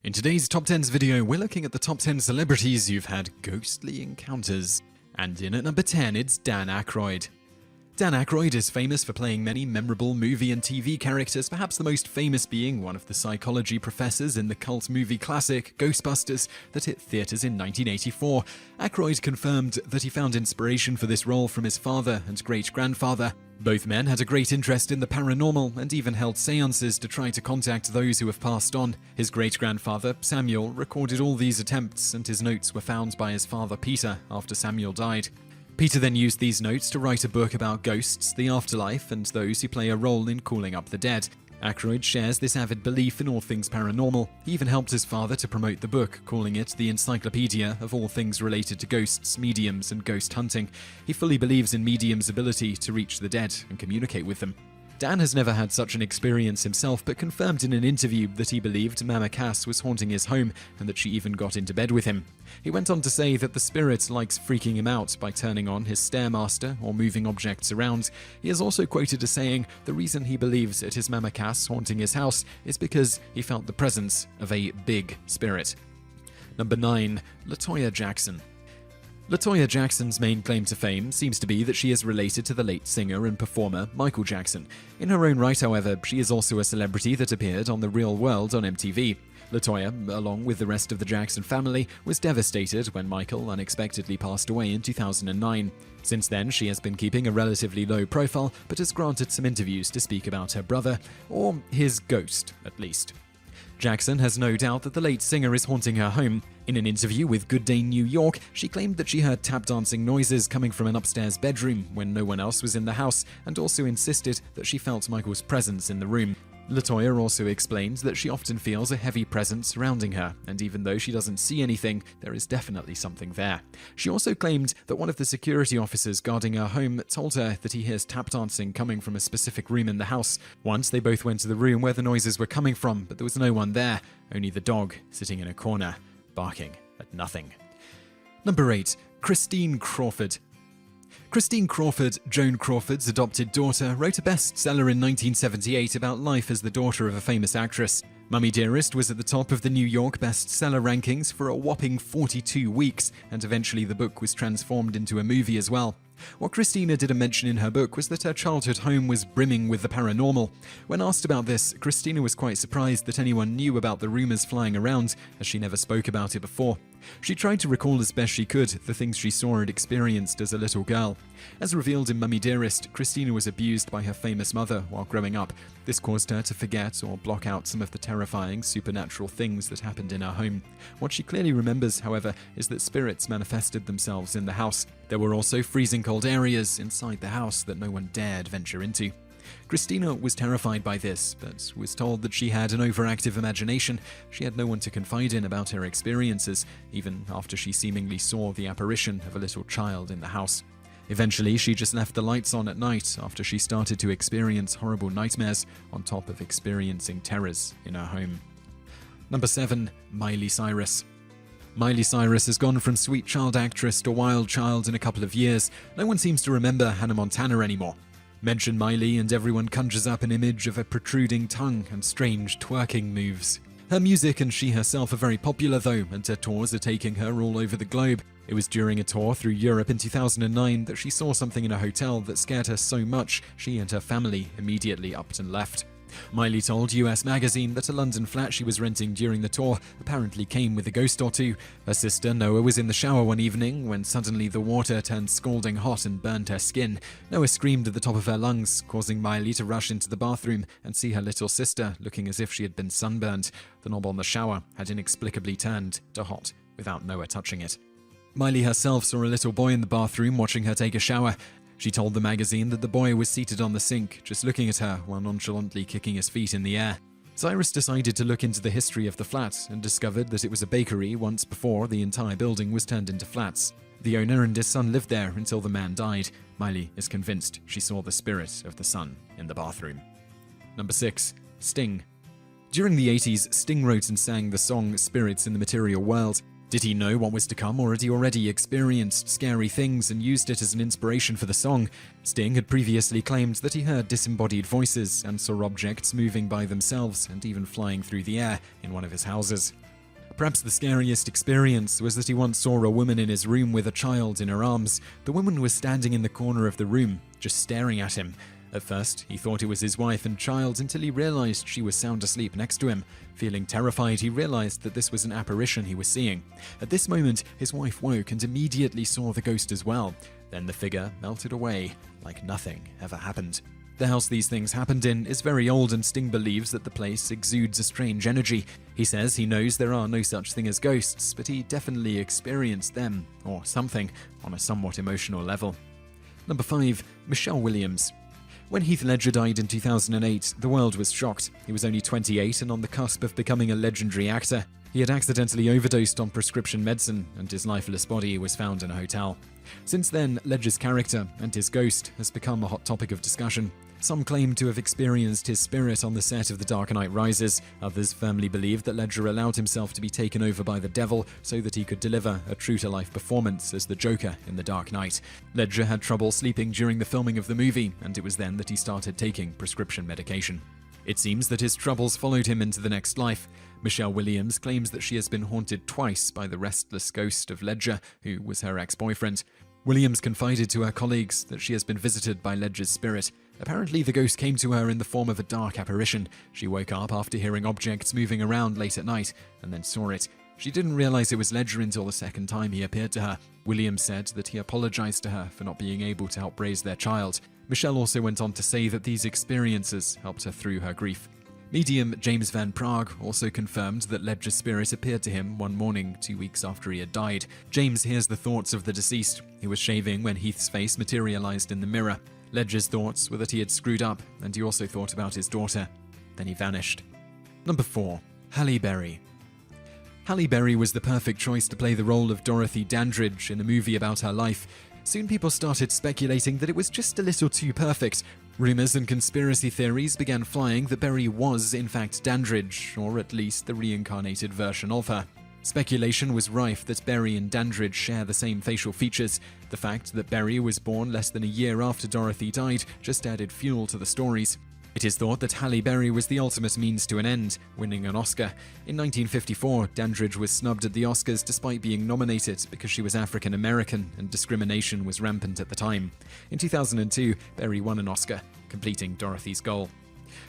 In today's Top 10s video, we're looking at the top 10 celebrities who've had ghostly encounters. And in at number 10, it's Dan Aykroyd. Dan Aykroyd is famous for playing many memorable movie and TV characters, perhaps the most famous being one of the psychology professors in the cult movie classic Ghostbusters that hit theaters in 1984. Aykroyd confirmed that he found inspiration for this role from his father and great-grandfather. Both men had a great interest in the paranormal and even held seances to try to contact those who have passed on. His great-grandfather, Samuel, recorded all these attempts, and his notes were found by his father Peter after Samuel died. Peter then used these notes to write a book about ghosts, the afterlife, and those who play a role in calling up the dead. Aykroyd shares this avid belief in all things paranormal. He even helped his father to promote the book, calling it the encyclopedia of all things related to ghosts, mediums, and ghost hunting. He fully believes in mediums' ability to reach the dead and communicate with them. Dan has never had such an experience himself, but confirmed in an interview that he believed Mama Cass was haunting his home and that she even got into bed with him. He went on to say that the spirit likes freaking him out by turning on his Stairmaster or moving objects around. He is also quoted as saying the reason he believes it is Mama Cass haunting his house is because he felt the presence of a big spirit. Number 9. Toya Jackson. Toya Jackson's main claim to fame seems to be that she is related to the late singer and performer Michael Jackson. In her own right, however, she is also a celebrity that appeared on The Real World on MTV. Toya, along with the rest of the Jackson family, was devastated when Michael unexpectedly passed away in 2009. Since then, she has been keeping a relatively low profile, but has granted some interviews to speak about her brother, or his ghost, at least. Jackson has no doubt that the late singer is haunting her home. In an interview with Good Day New York, she claimed that she heard tap dancing noises coming from an upstairs bedroom when no one else was in the house, and also insisted that she felt Michael's presence in the room. Toya also explains that she often feels a heavy presence surrounding her, and even though she doesn't see anything, there is definitely something there. She also claimed that one of the security officers guarding her home told her that he hears tap dancing coming from a specific room in the house. Once they both went to the room where the noises were coming from, but there was no one there, only the dog sitting in a corner, barking at nothing. Number 8. Christine Crawford. Christine Crawford, Joan Crawford's adopted daughter, wrote a bestseller in 1978 about life as the daughter of a famous actress. Mummy Dearest was at the top of the New York bestseller rankings for a whopping 42 weeks, and eventually the book was transformed into a movie as well. What Christina didn't mention in her book was that her childhood home was brimming with the paranormal. When asked about this, Christina was quite surprised that anyone knew about the rumors flying around, as she never spoke about it before. She tried to recall as best she could the things she saw and experienced as a little girl. As revealed in Mummy Dearest, Christina was abused by her famous mother while growing up. This caused her to forget or block out some of the terrifying supernatural things that happened in her home. What she clearly remembers, however, is that spirits manifested themselves in the house. There were also freezing cold areas inside the house that no one dared venture into. Christina was terrified by this, but was told that she had an overactive imagination. She had no one to confide in about her experiences, even after she seemingly saw the apparition of a little child in the house. Eventually, she just left the lights on at night after she started to experience horrible nightmares on top of experiencing terrors in her home. Number 7. Miley Cyrus. Miley Cyrus has gone from sweet child actress to wild child in a couple of years. No one seems to remember Hannah Montana anymore. Mention Miley and everyone conjures up an image of a protruding tongue and strange twerking moves. Her music and she herself are very popular though, and her tours are taking her all over the globe. It was during a tour through Europe in 2009 that she saw something in a hotel that scared her so much she and her family immediately upped and left. Miley told US Magazine that a London flat she was renting during the tour apparently came with a ghost or two. Her sister Noah was in the shower one evening when suddenly the water turned scalding hot and burned her skin. Noah screamed at the top of her lungs, causing Miley to rush into the bathroom and see her little sister looking as if she had been sunburned. The knob on the shower had inexplicably turned to hot without Noah touching it. Miley herself saw a little boy in the bathroom watching her take a shower. She told the magazine that the boy was seated on the sink, just looking at her while nonchalantly kicking his feet in the air. Cyrus decided to look into the history of the flat and discovered that it was a bakery once before the entire building was turned into flats. The owner and his son lived there until the man died. Miley is convinced she saw the spirit of the son in the bathroom. Number 6. Sting. During the 80s, Sting wrote and sang the song Spirits in the Material World. Did he know what was to come, or had he already experienced scary things and used it as an inspiration for the song? Sting had previously claimed that he heard disembodied voices and saw objects moving by themselves and even flying through the air in one of his houses. Perhaps the scariest experience was that he once saw a woman in his room with a child in her arms. The woman was standing in the corner of the room, just staring at him. At first, he thought it was his wife and child until he realized she was sound asleep next to him. Feeling terrified, he realized that this was an apparition he was seeing. At this moment, his wife woke and immediately saw the ghost as well. Then the figure melted away, like nothing ever happened. The house these things happened in is very old, and Sting believes that the place exudes a strange energy. He says he knows there are no such thing as ghosts, but he definitely experienced them, or something, on a somewhat emotional level. Number 5. Michelle Williams. When Heath Ledger died in 2008, the world was shocked. He was only 28 and on the cusp of becoming a legendary actor. He had accidentally overdosed on prescription medicine, and his lifeless body was found in a hotel. Since then, Ledger's character and his ghost has become a hot topic of discussion. Some claim to have experienced his spirit on the set of The Dark Knight Rises. Others firmly believe that Ledger allowed himself to be taken over by the devil so that he could deliver a true-to-life performance as the Joker in The Dark Knight. Ledger had trouble sleeping during the filming of the movie, and it was then that he started taking prescription medication. It seems that his troubles followed him into the next life. Michelle Williams claims that she has been haunted twice by the restless ghost of Ledger, who was her ex-boyfriend. Williams confided to her colleagues that she has been visited by Ledger's spirit. Apparently, the ghost came to her in the form of a dark apparition. She woke up after hearing objects moving around late at night, and then saw it. She didn't realize it was Ledger until the second time he appeared to her. Williams said that he apologized to her for not being able to help raise their child. Michelle also went on to say that these experiences helped her through her grief. Medium James Van Prague also confirmed that Ledger's spirit appeared to him one morning 2 weeks after he had died. James hears the thoughts of the deceased. He was shaving when Heath's face materialized in the mirror. Ledger's thoughts were that he had screwed up, and he also thought about his daughter. Then he vanished. Number 4. Halle Berry. Halle Berry was the perfect choice to play the role of Dorothy Dandridge in a movie about her life. Soon people started speculating that it was just a little too perfect. Rumors and conspiracy theories began flying that Berry was, in fact, Dandridge, or at least the reincarnated version of her. Speculation was rife that Berry and Dandridge share the same facial features. The fact that Berry was born less than a year after Dorothy died just added fuel to the stories. It is thought that Halle Berry was the ultimate means to an end, winning an Oscar. In 1954, Dandridge was snubbed at the Oscars despite being nominated because she was African American and discrimination was rampant at the time. In 2002, Berry won an Oscar, completing Dorothy's goal.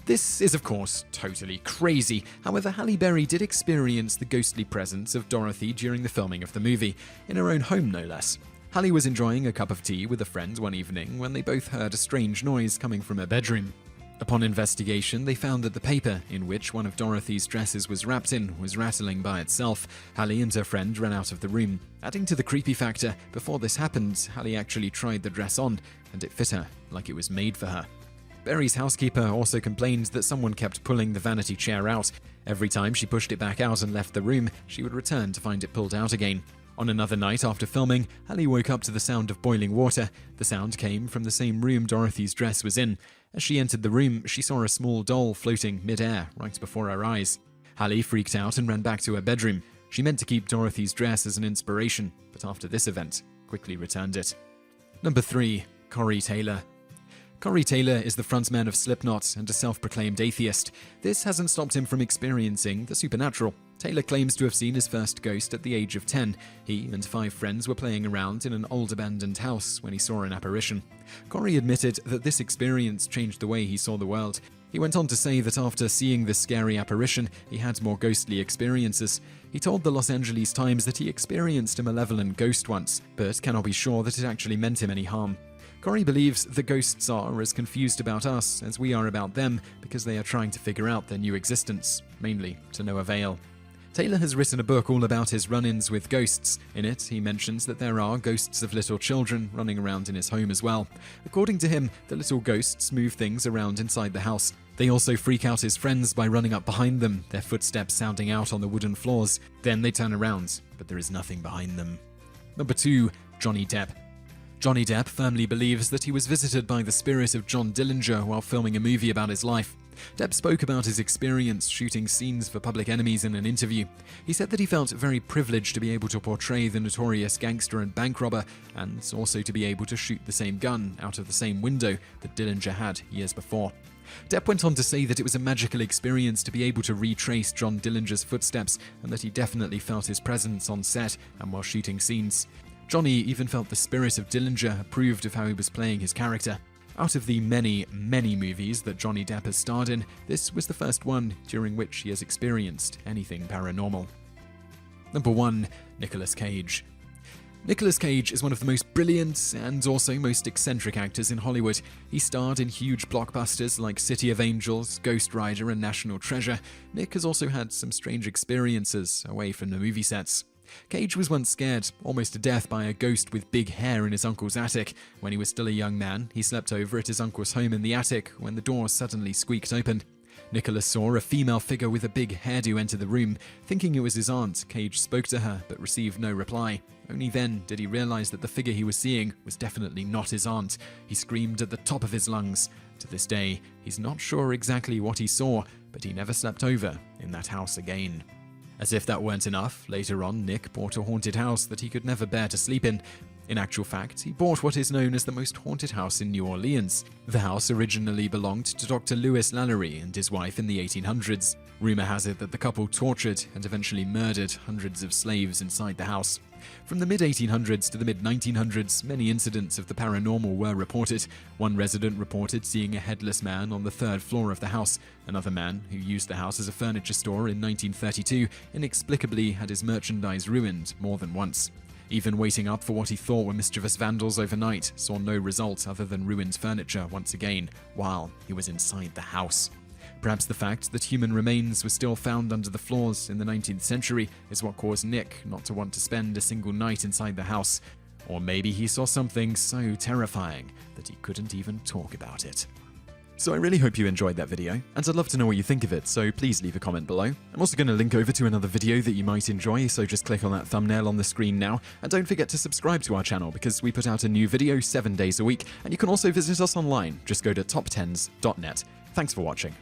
This is, of course, totally crazy. However, Halle Berry did experience the ghostly presence of Dorothy during the filming of the movie, in her own home no less. Halle was enjoying a cup of tea with a friend one evening when they both heard a strange noise coming from her bedroom. Upon investigation, they found that the paper in which one of Dorothy's dresses was wrapped in was rattling by itself. Halle and her friend ran out of the room. Adding to the creepy factor, before this happened, Halle actually tried the dress on, and it fit her like it was made for her. Berry's housekeeper also complained that someone kept pulling the vanity chair out. Every time she pushed it back out and left the room, she would return to find it pulled out again. On another night after filming, Halle woke up to the sound of boiling water. The sound came from the same room Dorothy's dress was in. As she entered the room, she saw a small doll floating mid-air right before her eyes. Halle freaked out and ran back to her bedroom. She meant to keep Dorothy's dress as an inspiration, but after this event, quickly returned it. Number 3. Corey Taylor. Corey Taylor is the frontman of Slipknot and a self-proclaimed atheist. This hasn't stopped him from experiencing the supernatural. Taylor claims to have seen his first ghost at the age of 10. He and 5 friends were playing around in an old abandoned house when he saw an apparition. Corey admitted that this experience changed the way he saw the world. He went on to say that after seeing this scary apparition, he had more ghostly experiences. He told the Los Angeles Times that he experienced a malevolent ghost once, but cannot be sure that it actually meant him any harm. Corey believes the ghosts are as confused about us as we are about them because they are trying to figure out their new existence, mainly to no avail. Taylor has written a book all about his run-ins with ghosts. In it, he mentions that there are ghosts of little children running around in his home as well. According to him, the little ghosts move things around inside the house. They also freak out his friends by running up behind them, their footsteps sounding out on the wooden floors. Then they turn around, but there is nothing behind them. Number 2. Johnny Depp. Johnny Depp firmly believes that he was visited by the spirit of John Dillinger while filming a movie about his life. Depp spoke about his experience shooting scenes for Public Enemies in an interview. He said that he felt very privileged to be able to portray the notorious gangster and bank robber, and also to be able to shoot the same gun out of the same window that Dillinger had years before. Depp went on to say that it was a magical experience to be able to retrace John Dillinger's footsteps, and that he definitely felt his presence on set and while shooting scenes. Johnny even felt the spirit of Dillinger approved of how he was playing his character. Out of the many, many movies that Johnny Depp has starred in, this was the first one during which he has experienced anything paranormal. Number 1. Nicolas Cage. Nicolas Cage is one of the most brilliant and also most eccentric actors in Hollywood. He starred in huge blockbusters like City of Angels, Ghost Rider, and National Treasure. Nick has also had some strange experiences away from the movie sets. Cage was once scared, almost to death, by a ghost with big hair in his uncle's attic. When he was still a young man, he slept over at his uncle's home in the attic when the door suddenly squeaked open. Nicholas saw a female figure with a big hairdo enter the room. Thinking it was his aunt, Cage spoke to her but received no reply. Only then did he realize that the figure he was seeing was definitely not his aunt. He screamed at the top of his lungs. To this day, he's not sure exactly what he saw, but he never slept over in that house again. As if that weren't enough, later on Nick bought a haunted house that he could never bear to sleep in. In actual fact, he bought what is known as the most haunted house in New Orleans. The house originally belonged to Dr. Louis Lallery and his wife in the 1800s. Rumor has it that the couple tortured and eventually murdered hundreds of slaves inside the house. From the mid-1800s to the mid-1900s, many incidents of the paranormal were reported. One resident reported seeing a headless man on the 3rd floor of the house. Another man, who used the house as a furniture store in 1932, inexplicably had his merchandise ruined more than once. Even waiting up for what he thought were mischievous vandals overnight saw no result other than ruined furniture once again, while he was inside the house. Perhaps the fact that human remains were still found under the floors in the 19th century is what caused Nick not to want to spend a single night inside the house. Or maybe he saw something so terrifying that he couldn't even talk about it. So I really hope you enjoyed that video, and I'd love to know what you think of it, so please leave a comment below. I'm also going to link over to another video that you might enjoy, so just click on that thumbnail on the screen now, and don't forget to subscribe to our channel because we put out a new video 7 days a week, and you can also visit us online. Just go to TopTenz.net. Thanks for watching.